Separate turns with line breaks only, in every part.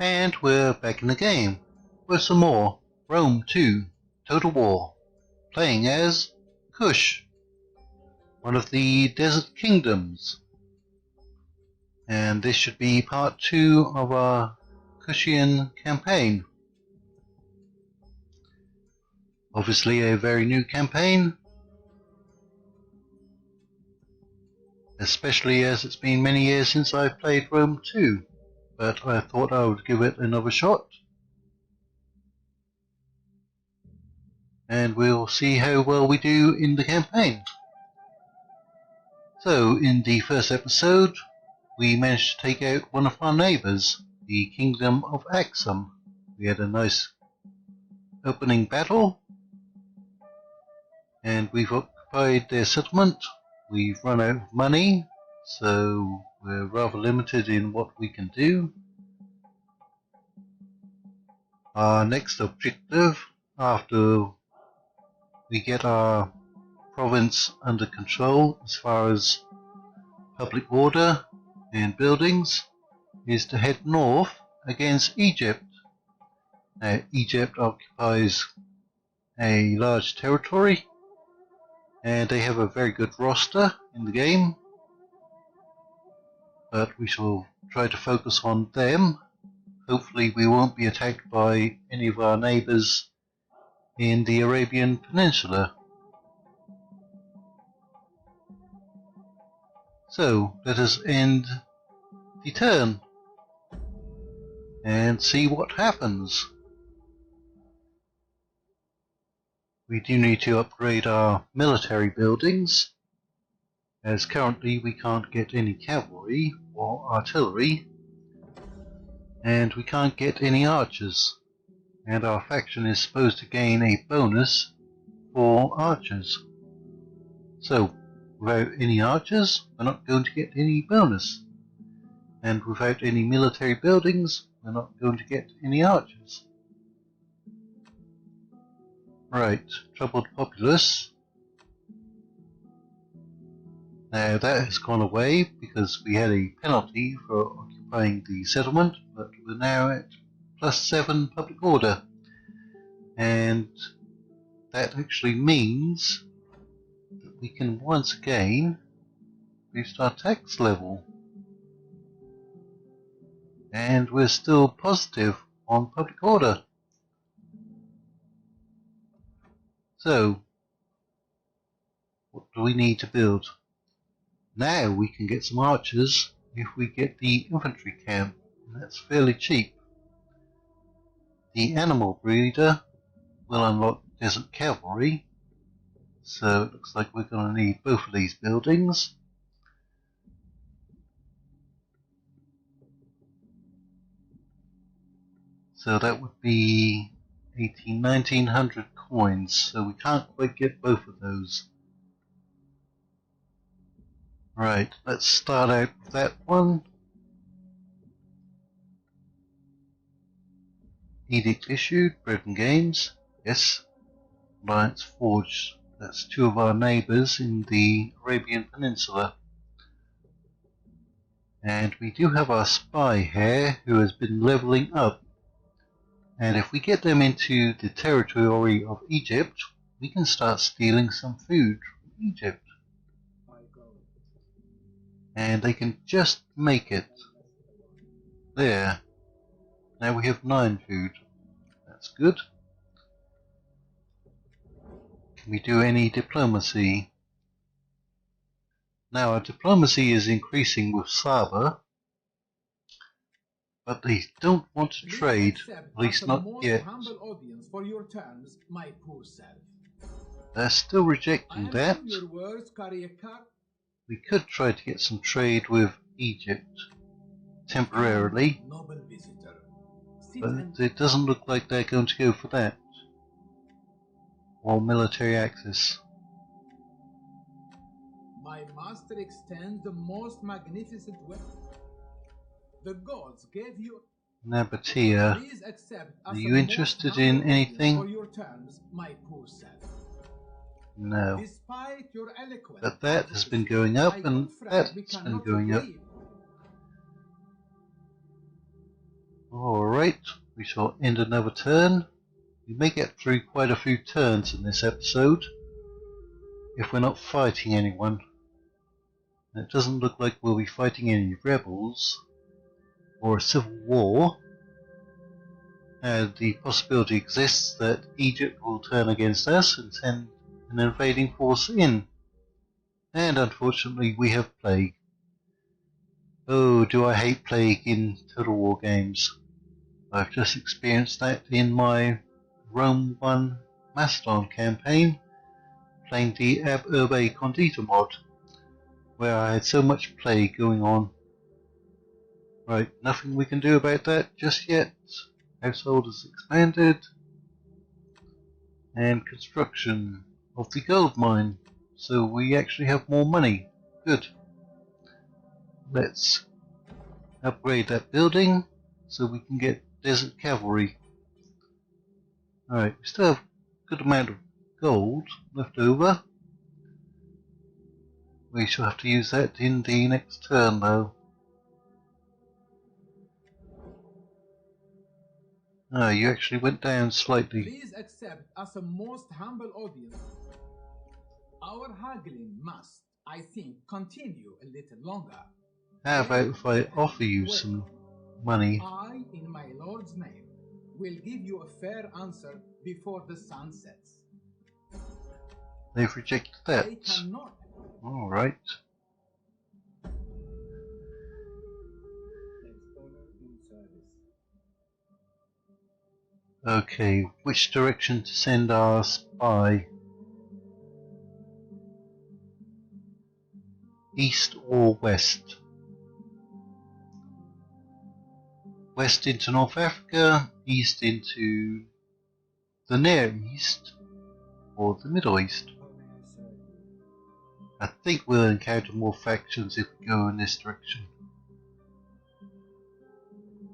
And we're back in the game with some more Rome 2 Total War, playing as Kush, one of the desert kingdoms. And this should be part 2 of our Kushian campaign. Obviously a very new campaign, especially as it's been many years since I've played Rome 2, but I thought I would give it another shot. And we'll see how well we do in the campaign. So, in the first episode, we managed to take out one of our neighbours, the Kingdom of Axum. We had a nice opening battle, and we've occupied their settlement. We've run out of money, so we're rather limited in what we can do. Our next objective, after we get our province under control as far as public order and buildings, is to head north against Egypt. Now, Egypt occupies a large territory, and they have a very good roster in the game, but we shall try to focus on them. Hopefully we won't be attacked by any of our neighbours in the Arabian Peninsula. So let us end the turn and see what happens. We do need to upgrade our military buildings, as currently we can't get any cavalry or artillery, and we can't get any archers, and our faction is supposed to gain a bonus for archers. So without any archers, we're not going to get any bonus, and without any military buildings, we're not going to get any archers. Right, troubled populace. Now that has gone away because we had a penalty for occupying the settlement, but we're now at +7 public order, and that actually means that we can once again boost our tax level, and we're still positive on public order. So what do we need to build? Now we can get some archers if we get the infantry camp, and that's fairly cheap. The animal breeder will unlock desert cavalry, so it looks like we're going to need both of these buildings. So that would be 1900 coins, so we can't quite get both of those. Right, let's start out with that one. Edict issued, Broken Games, yes. Alliance forged, that's 2 of our neighbours in the Arabian Peninsula. And we do have our spy here, who has been levelling up. And if we get them into the territory of Egypt, we can start stealing some food from Egypt. And they can just make it. There. Now we have 9 food. That's good. Can we do any diplomacy? Now our diplomacy is increasing with Saba, but they don't want to trade, at least not yet. They're still rejecting that. We could try to get some trade with Egypt temporarily, but it doesn't look like they're going to go for that, or military access.
My master extends the most magnificent wealth. The gods gave you.
Nabatea, are you interested in anything?
For your terms, my poor self.
No.
Despite your eloquence,
But that has been going up, and that has been going up. Alright. Alright, we shall end another turn. We may get through quite a few turns in this episode if we're not fighting anyone. And it doesn't look like we'll be fighting any rebels or a civil war. And the possibility exists that Egypt will turn against us and send an invading force in. And unfortunately we have plague. Oh, do I hate plague in Total War games. I've just experienced that in my Rome 1 Macedon campaign, playing the Ab Urbe Condita mod, where I had so much plague going on. Right, nothing we can do about that just yet. Household is expanded. And construction of the gold mine, so we actually have more money. Good. Let's upgrade that building so we can get desert cavalry. Alright, we still have a good amount of gold left over. We shall have to use that in the next turn though. Ah, you actually went down slightly.
Please accept as a most humble audience. Our haggling must, I think, continue a little longer.
How about if I offer you some money?
I, in my Lord's name, will give you a fair answer before the sun sets.
They've rejected that.
I cannot.
Alright. Okay, which direction to send our spy? East or west? West into North Africa, east into the Near East, or the Middle East? I think we'll encounter more factions if we go in this direction.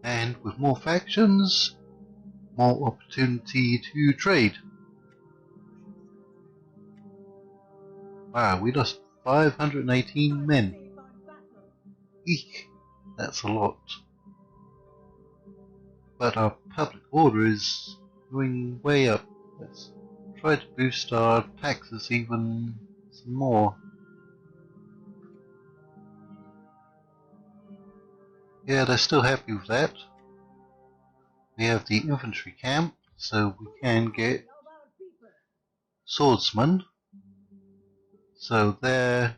And with more factions, more opportunity to trade. Wow, we lost 518 men. Eek, that's a lot. But our public order is going way up. Let's try to boost our taxes even some more. Yeah, they're still happy with that. We have the infantry camp, so we can get swordsmen. So they're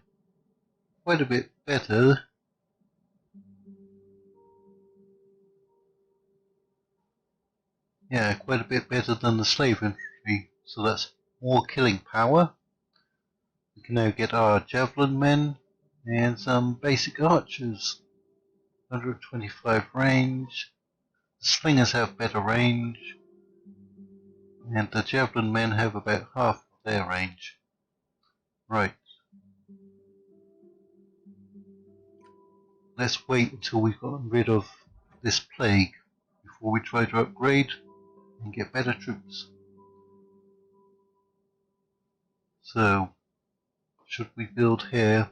quite a bit better. Yeah, quite a bit better than the slave infantry. So that's more killing power. We can now get our javelin men and some basic archers. 125 range. The slingers have better range. And the javelin men have about half of their range. Right. Let's wait until we've gotten rid of this plague before we try to upgrade and get better troops. So, what should we build here?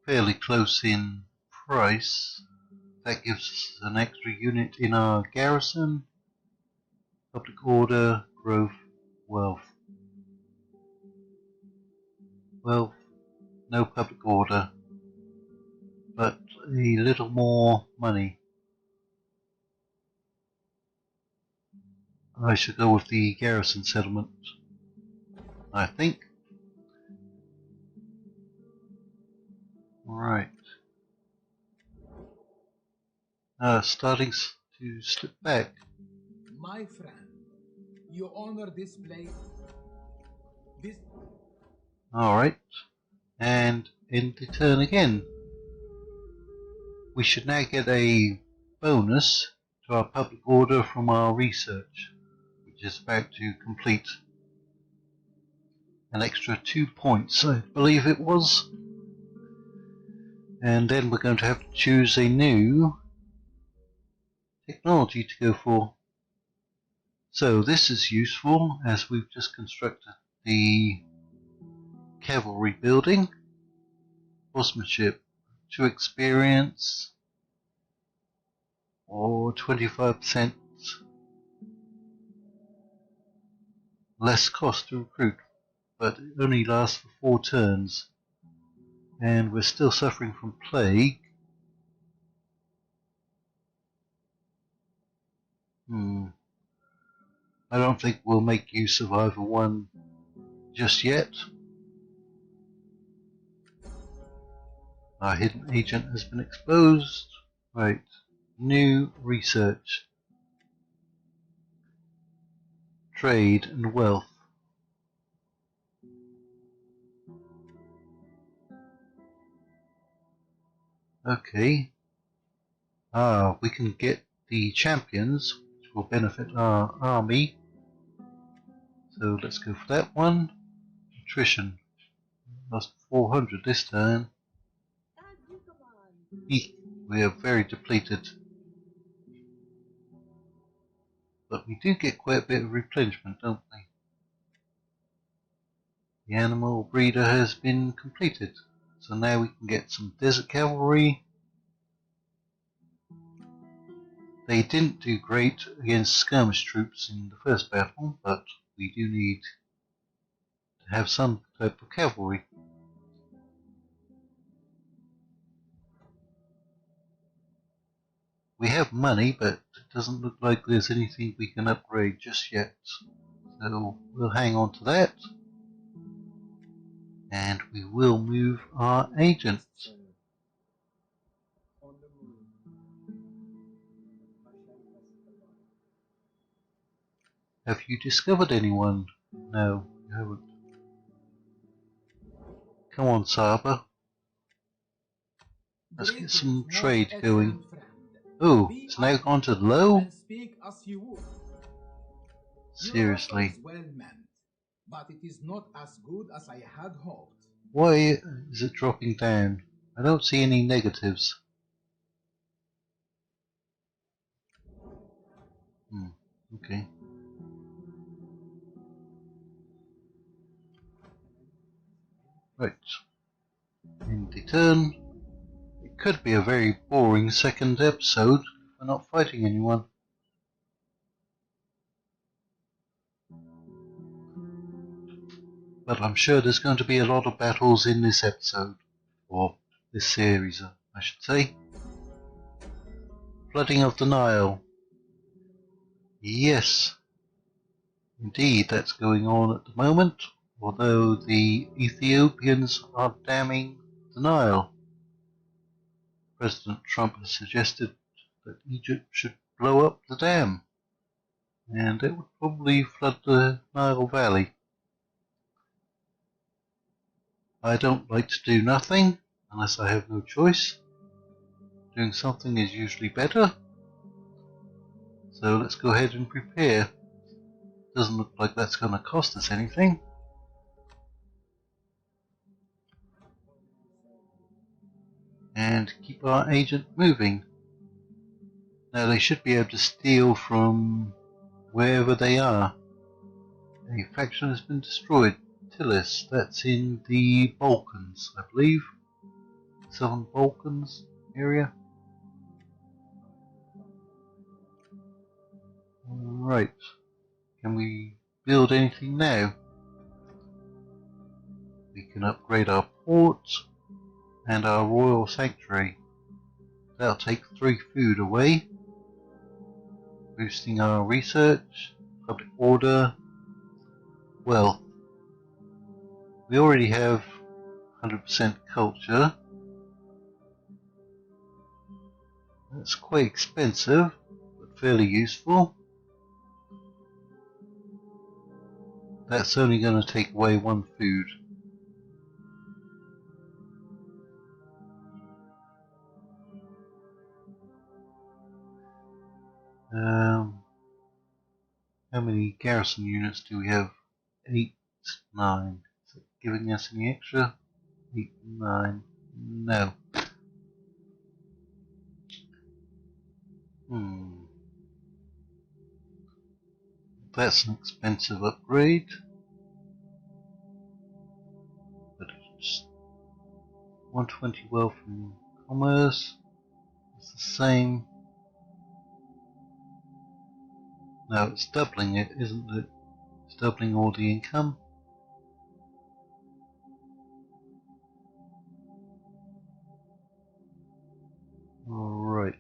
Fairly close in price. That gives us an extra unit in our garrison. Public order, growth, wealth. Wealth, no public order, but a little more money. I should go with the garrison settlement, I think. Right. Starting to slip back.
My friend, you honor this place.
Alright. And end the turn again. We should now get a bonus to our public order from our research, which is about to complete. An extra 2 points, I believe it was. And then we're going to have to choose a new technology to go for. So this is useful as we've just constructed the cavalry building. Horsemanship, 2 experience or 25% less cost to recruit, but it only lasts for 4 turns, and we're still suffering from plague. I don't think we'll make use of either one just yet. Our hidden agent has been exposed. Right, new research, trade and wealth. Okay. We can get the champions, which will benefit our army. So let's go for that one. Attrition. Lost 400 this turn. Eek, we are very depleted. But we do get quite a bit of replenishment, don't we? The animal breeder has been completed. So now we can get some desert cavalry. They didn't do great against skirmish troops in the first battle, but we do need to have some type of cavalry. We have money, but it doesn't look like there's anything we can upgrade just yet. So we'll hang on to that. And we will move our agent. Have you discovered anyone? No, you haven't. Come on, Saba. Let's get some trade going. Oh, it's now gone to low? Seriously.
But it is not as good as I had hoped.
Why is it dropping down? I don't see any negatives. Okay. Right. End the turn. It could be a very boring second episode if we're not fighting anyone. But I'm sure there's going to be a lot of battles in this episode, or this series, I should say. Flooding of the Nile. Yes, indeed, that's going on at the moment, although the Ethiopians are damming the Nile. President Trump has suggested that Egypt should blow up the dam, and it would probably flood the Nile Valley. I don't like to do nothing unless I have no choice. Doing something is usually better. So let's go ahead and prepare. Doesn't look like that's going to cost us anything. And keep our agent moving. Now they should be able to steal from wherever they are. A faction has been destroyed. Tilis, that's in the Balkans, I believe. Southern Balkans area. Right. Can we build anything now? We can upgrade our port and our royal sanctuary. That'll take 3 food away. Boosting our research, public order, wealth. We already have 100% culture. That's quite expensive, but fairly useful. That's only going to take away 1 food. How many garrison units do we have? 8, 9. Is it giving us any extra? 8, 9. No. that's an expensive upgrade, but it's 120 wealth and commerce. It's the same. No, it's doubling it, isn't it? It's doubling all the income. Alright.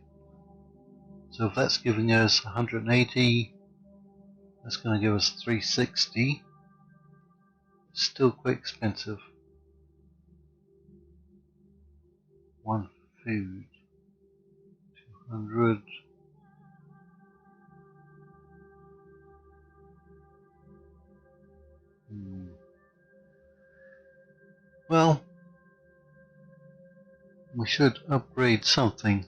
So if that's giving us 180, that's going to give us 360. It's still quite expensive. One food. 200. Well, we should upgrade something.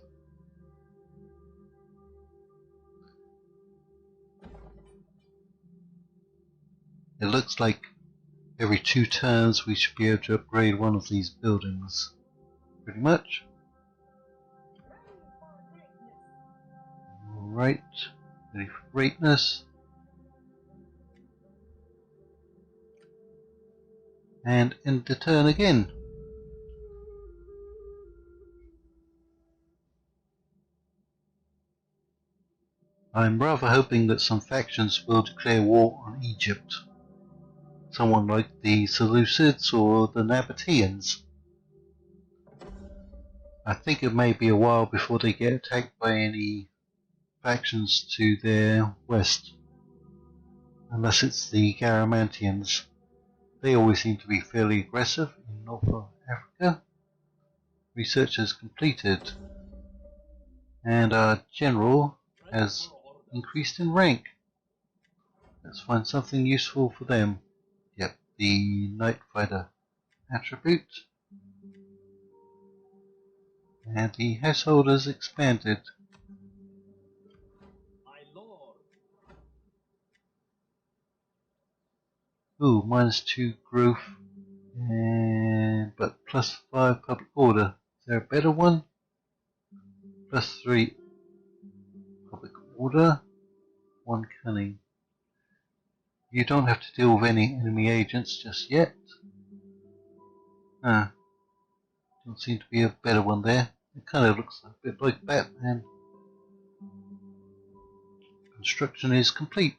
It looks like every 2 turns we should be able to upgrade one of these buildings. Pretty much. Alright, ready for greatness. And end the turn again. I'm rather hoping that some factions will declare war on Egypt. Someone like the Seleucids or the Nabateans. I think it may be a while before they get attacked by any factions to their west. Unless it's the Garamantians. They always seem to be fairly aggressive in North Africa. Research is completed. And our general has increased in rank. Let's find something useful for them. Yep, the Night Fighter attribute. And the household has expanded. Ooh, -2 growth, but +5 public order. Is there a better one? +3 public order, 1 cunning. You don't have to deal with any enemy agents just yet. Don't seem to be a better one there. It kind of looks a bit like Batman. Construction is complete.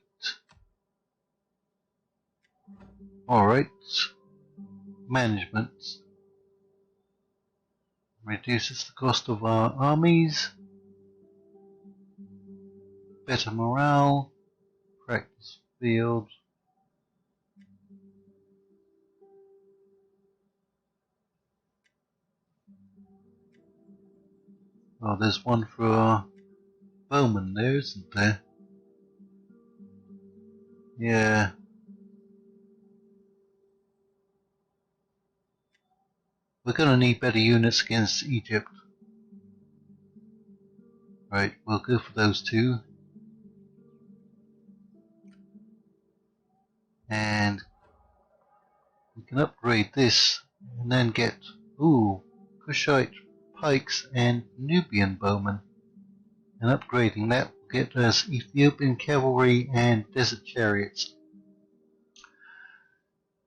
Alright. Management. Reduces the cost of our armies. Better morale. Practice field. Oh, there's one for our bowman there, isn't there? Yeah. We're going to need better units against Egypt. Right, we'll go for those 2. And we can upgrade this and then get, Kushite pikes and Nubian bowmen. And upgrading that will get us Ethiopian cavalry and desert chariots.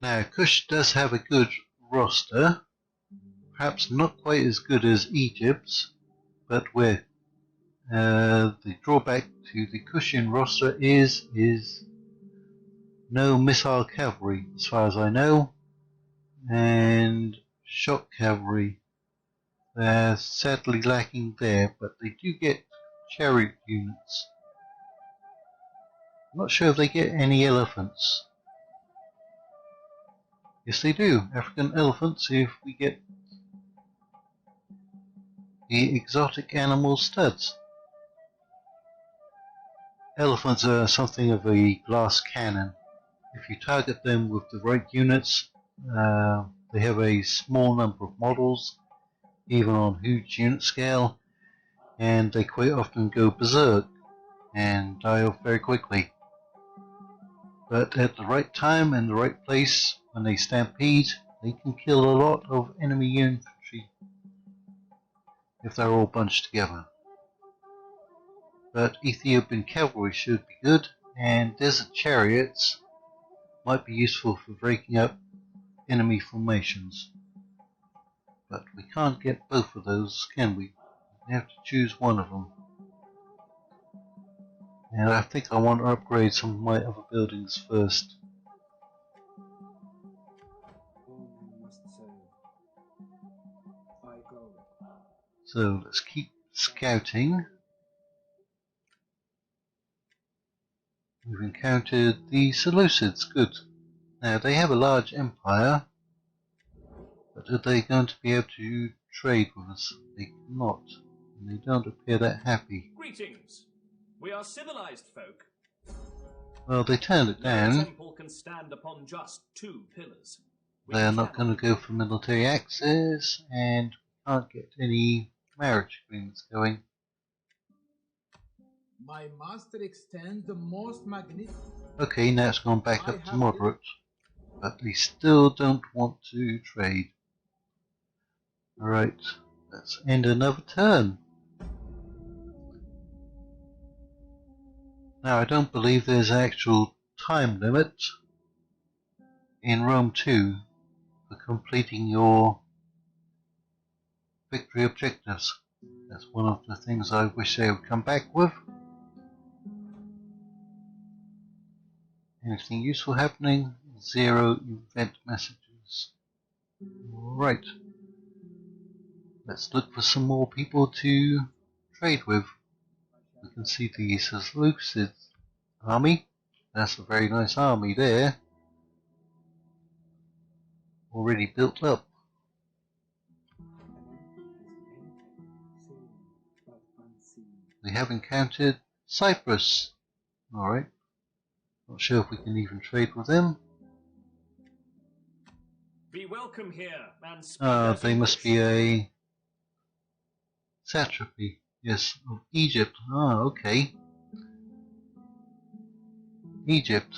Now, Kush does have a good roster. Perhaps not quite as good as Egypt's, but where the drawback to the Kushian roster is no missile cavalry, as far as I know, and shock cavalry. They're sadly lacking there, but they do get chariot units. I'm not sure if they get any elephants. Yes, they do. African elephants, if we get the exotic animal studs. Elephants are something of a glass cannon. If you target them with the right units, they have a small number of models, even on huge unit scale, and they quite often go berserk and die off very quickly. But at the right time and the right place, when they stampede, they can kill a lot of enemy infantry if they're all bunched together. But Ethiopian cavalry should be good, and desert chariots might be useful for breaking up enemy formations. But we can't get both of those, can we? We have to choose one of them. And I think I want to upgrade some of my other buildings first. So let's keep scouting. We've encountered the Seleucids, good. Now they have a large empire, but are they going to be able to trade with us? They cannot, and they don't appear that happy.
Greetings. We are civilized folk.
Well, they turned it down.
No temple can stand upon just two pillars.
They're not going to go for military access, and can't get any marriage agreements going.
My master extends the most magnificent.
Okay, now it's gone back up to moderate, but they still don't want to trade. Alright, let's end another turn. Now I don't believe there's an actual time limit in Rome 2 for completing your victory objectives. That's one of the things I wish they would come back with. Anything useful happening? 0 event messages. Right. Let's look for some more people to trade with. We can see the Seleucid army. That's a very nice army there. Already built up. We have encountered Cyprus. Alright. Not sure if we can even trade with them.
Be welcome here and
they must be a satrapy. Yes, of Egypt. Okay. Egypt.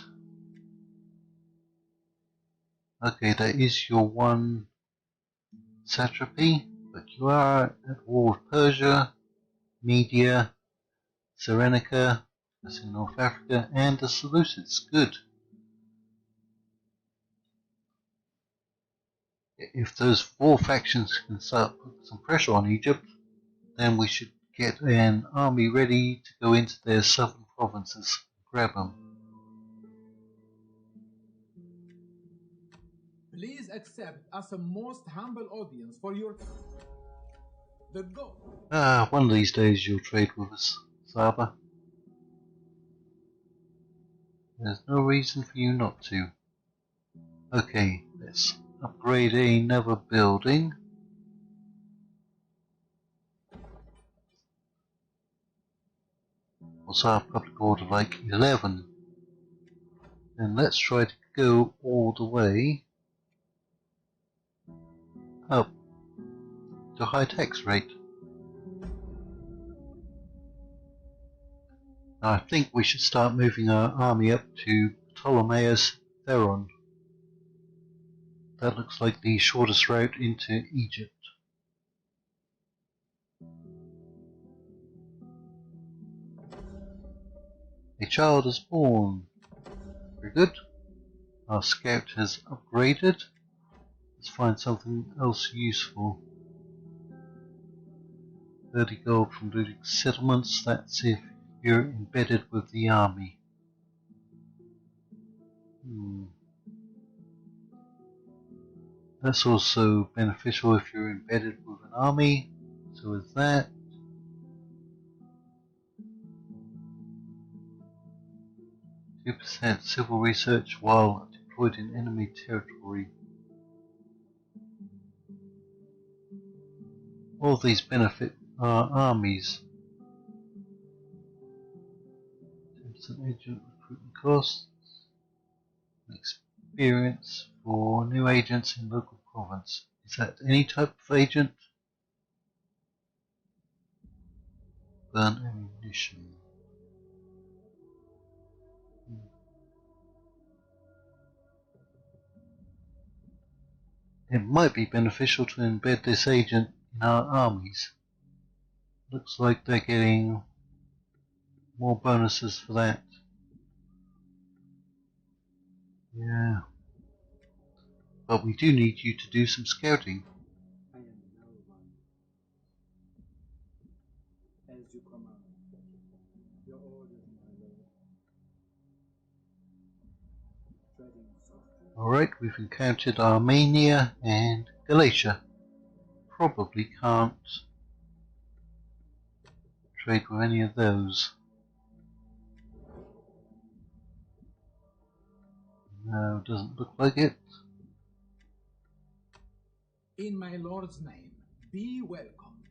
Okay, that is your one satrapy, but you are at war with Persia, Media, Cyrenaica, that's in North Africa, and the Seleucids. Good. If those four factions can start putting some pressure on Egypt, then we should get an army ready to go into their southern provinces and grab them.
Please accept as a most humble audience for your the goal.
One of these days you'll trade with us, Saba. There's no reason for you not to. Okay, let's upgrade another building. What's our public order like? 11. And let's try to go all the way up to high tax rate. Now I think we should start moving our army up to Ptolemais Theron. That looks like the shortest route into Egypt. A child is born. Very good. Our scout has upgraded. Let's find something else useful. 30 gold from looting settlements. That's if you're embedded with the army. That's also beneficial if you're embedded with an army. So is that. %, civil research while deployed in enemy territory. All these benefit our armies. 10% agent recruitment costs. Experience for new agents in local province. Is that any type of agent? Burn ammunition. It might be beneficial to embed this agent in our armies. Looks like they're getting more bonuses for that. Yeah. But we do need you to do some scouting.
I am now one. As you command. Your orders, my lord. Treading softly.
Alright, we've encountered Armenia and Galatia. Probably can't trade with any of those. No, doesn't look like it.
In my lord's name, be welcome.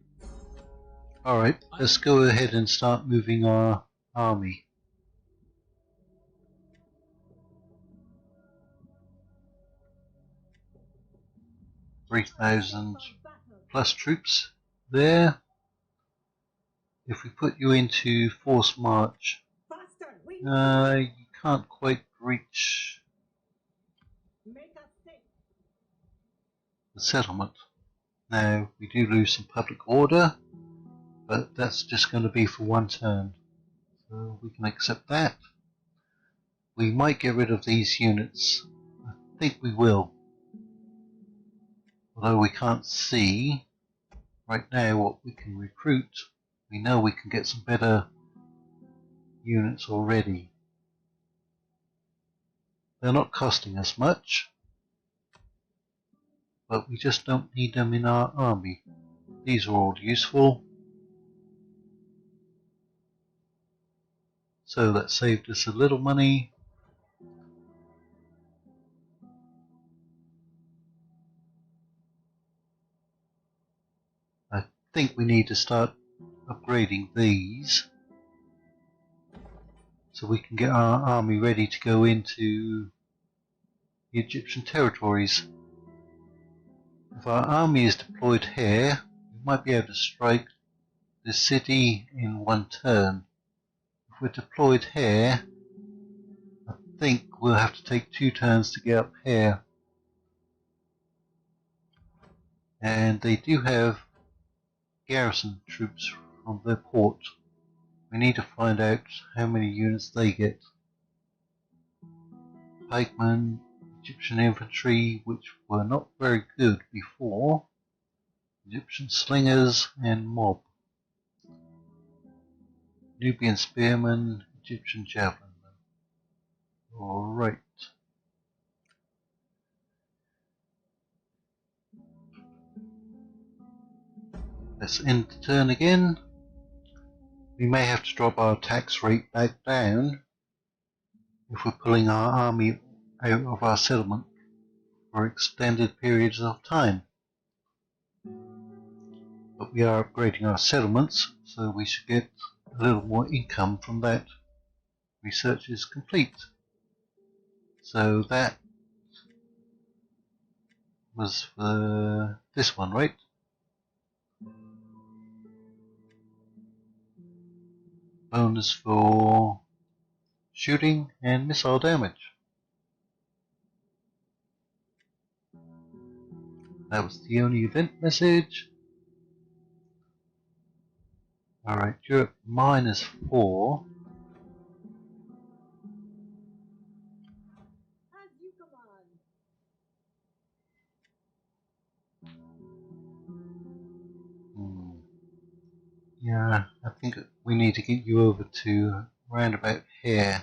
Alright, let's go ahead and start moving our army. 3,000 plus troops there. If we put you into force march, you can't quite reach the settlement. Now, we do lose some public order, but that's just going to be for one turn. So we can accept that. We might get rid of these units. I think we will. Although we can't see right now what we can recruit, we know we can get some better units already. They're not costing us much, but we just don't need them in our army. These are all useful. So that saved us a little money. I think we need to start upgrading these so we can get our army ready to go into the Egyptian territories. If our army is deployed here, we might be able to strike the city in one turn. If we're deployed here, I think we'll have to take 2 turns to get up here. And they do have garrison troops from their port. We need to find out how many units they get. Pikemen, Egyptian infantry, which were not very good before, Egyptian slingers, and mob. Nubian spearmen, Egyptian javelinmen. Alright. Let's end the turn again. We may have to drop our tax rate back down if we're pulling our army out of our settlement for extended periods of time. But we are upgrading our settlements, so we should get a little more income from that. Research is complete. So that was for this one, right? Bonus for shooting and missile damage. That was the only event message. Alright, you're at -4. Yeah, I think we need to get you over to round about here.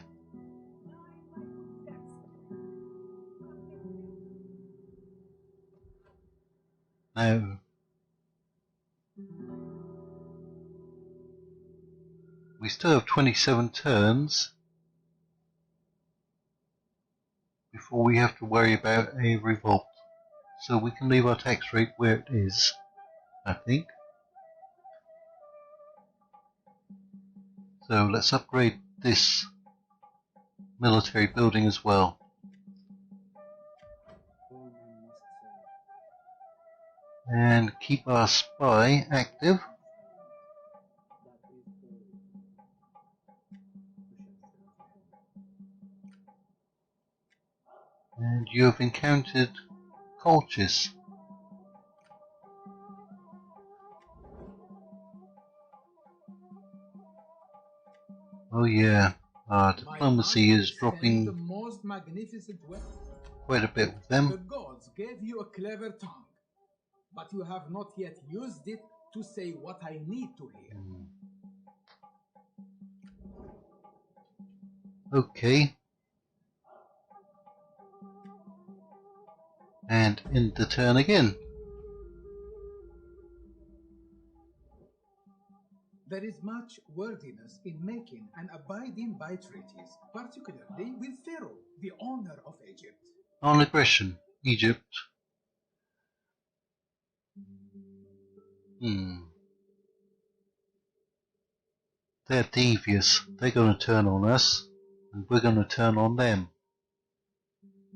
Now, we still have 27 turns before we have to worry about a revolt. So we can leave our tax rate where it is, I think. So let's upgrade this military building as well. And keep our spy active. And you have encountered Colchis. Oh yeah, our diplomacy is dropping
most magnificent weapon.
quite a bit with
The
them.
gods gave you a clever tongue, but you have not yet used it to say what I need to hear.
Okay. And end the turn again.
There is much worthiness in making and abiding by treaties, particularly with Pharaoh, the owner of Egypt.
On aggression, Egypt. They're devious. They're going to turn on us, and we're going to turn on them.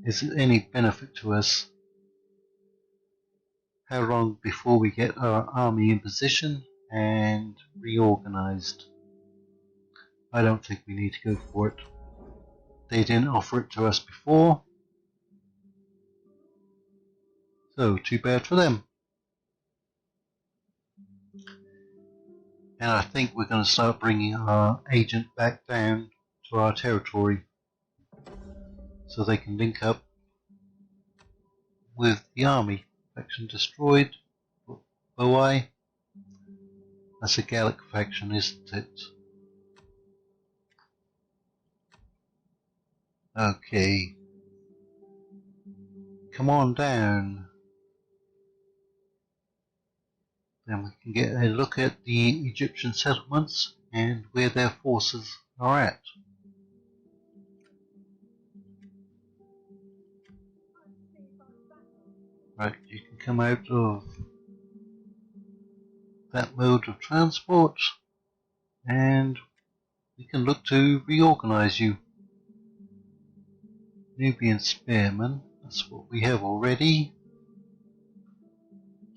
Is it any benefit to us? How long before we get our army in position and reorganized? I don't think we need to go for it. They didn't offer it to us before, so too bad for them. And I think we're going to start bringing our agent back down to our territory so they can link up with the army. Faction destroyed. Boai. That's a Gallic faction, isn't it? Okay. Come on down. Then we can get a look at the Egyptian settlements and where their forces are at. Right, you can come out of that mode of transport and we can look to reorganize you. Nubian Spearmen, that's what we have already.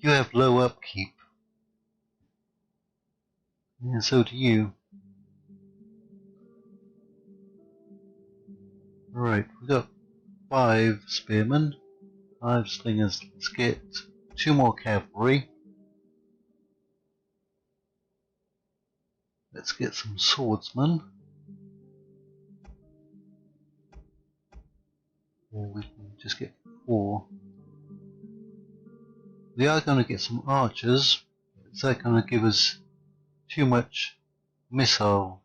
You have low upkeep. And so do you. Right, we've got 5 spearmen, 5 slingers. Let's get 2 more cavalry. Let's get some swordsmen. Or we can just get 4. We are going to get some archers. Is that going to give us too much missile?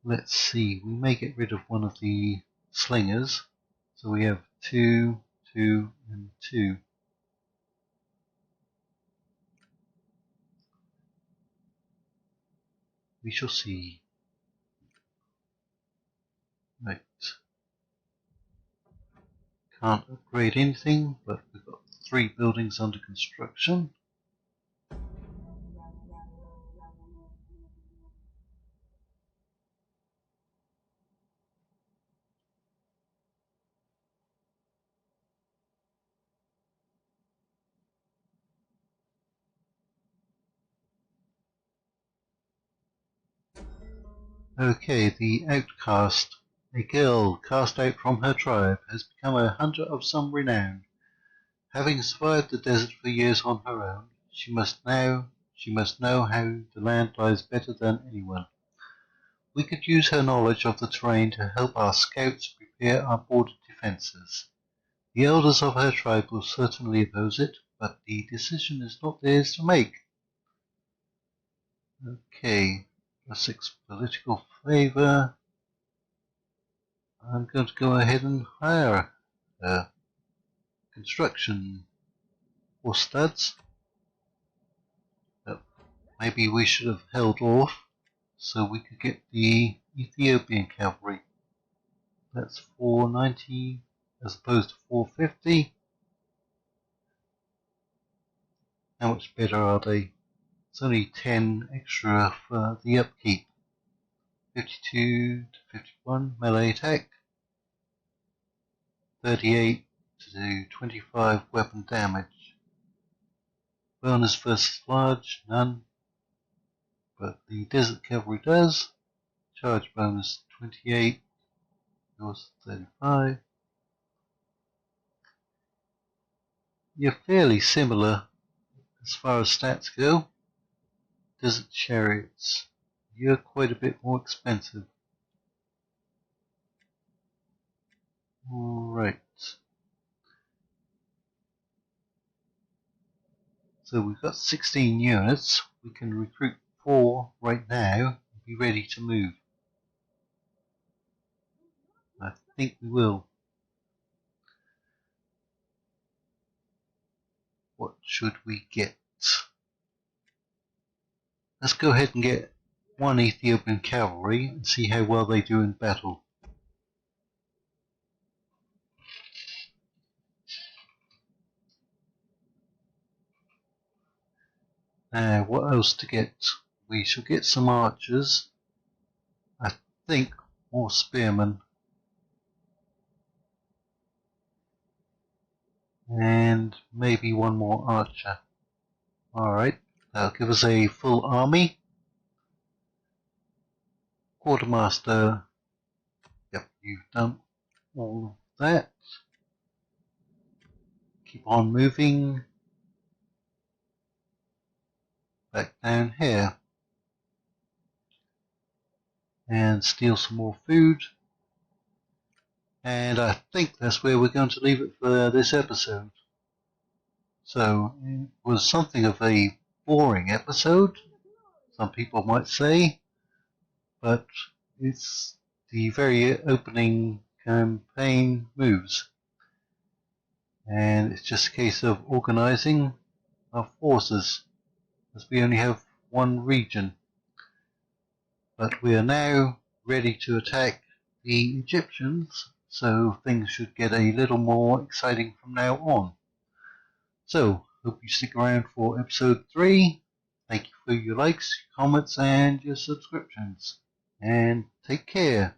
Let's see, we may get rid of one of the slingers. So we have 2, 2, and 2. We shall see. Right. Can't upgrade anything, but we've got 3 buildings under construction. Okay, the outcast. A girl cast out from her tribe has become a hunter of some renown. Having survived the desert for years on her own, she must know how the land lies better than anyone. We could use her knowledge of the terrain to help our scouts prepare our border defenses. The elders of her tribe will certainly oppose it, but the decision is not theirs to make. Okay, +6 political favour. I'm going to go ahead and hire construction for studs. Maybe we should have held off so we could get the Ethiopian cavalry. That's 490 as opposed to 450. How much better are they? It's only 10 extra for the upkeep. 52 to 51 melee attack. 38 to do 25 weapon damage. Bonus versus large, none. But the desert cavalry does. Charge bonus 28, yours 35. You're fairly similar as far as stats go. desert chariots. You're quite a bit more expensive. Alright. So we've got 16 units. We can recruit 4 right now and be ready to move. I think we will. What should we get? Let's go ahead and get 1 Ethiopian cavalry and see how well they do in battle. Now, what else to get? We shall get some archers. I think more spearmen. And maybe 1 more archer. Alright, that'll give us a full army. Quartermaster, yep, you've done all of that. Keep on moving. Back down here. And steal some more food. And I think that's where we're going to leave it for this episode. So, it was something of a boring episode, some people might say, but it's the very opening campaign moves. And it's just a case of organizing our forces, as we only have 1 region. But we are now ready to attack the Egyptians, so things should get a little more exciting from now on. So, hope you stick around for episode 3. Thank you for your likes, comments, and your subscriptions. And take care.